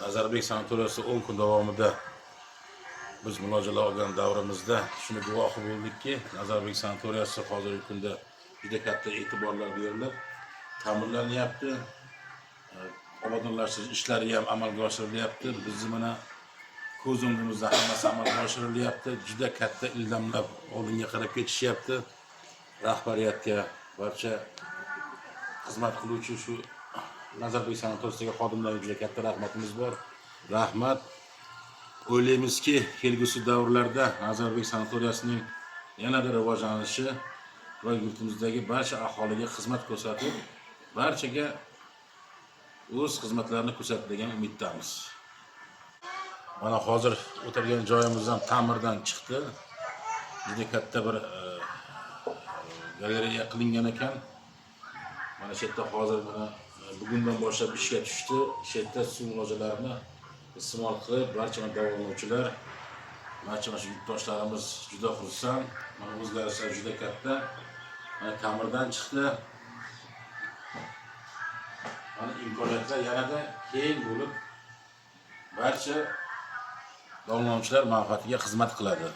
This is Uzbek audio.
Nazarbek sanatoriyasi 10 kun davomida biz muolajalar olgan davrimizda shuni guvohi bo'ldikki, Nazarbek sanatoriyasi hozirgi kunda juda katta e'tiborlar berilib, ta'mirlanyapti. Obodonlashtirish ishlari ham amalga oshirilyapti. Bizni mana ko'z o'ngimizda hammasi amalga oshirilyapti. Juda katta ildamlar oldinga qarab ketishyapti. Rahbariyatga, barcha xizmat qiluvchi shu Nazarbek sanatoriyasiga xodimlarga juda katta rahmatimiz bor. Rahmat. O'ylaymizki, kelgusi davrlarda Nazarbek sanatoriyasining yanada rivojlanishi va yurtimizdagi barcha aholiga xizmat ko'rsatib, barchaga o'z xizmatlarini ko'rsatadigan umiddamiz. Mana hozir o'tirgan joyimiz ham ta'mirdan chiqdi. Juda katta bir galereya qilingan ekan. Mana shu yerda hozir mana bugundan boshlab ishga tushdi. Shu yerda suv muolajalarini iste'mol qilib, barcha davolanuvchilar, barcha yurtdoshlarimiz juda xursand. Mana o'zgarishlar juda katta. Mana ta'mirdan chiqdi. Mana imkoniyatlar yanada keng bo'lib, barcha davolanuvchilar manfaatiga xizmat qiladi.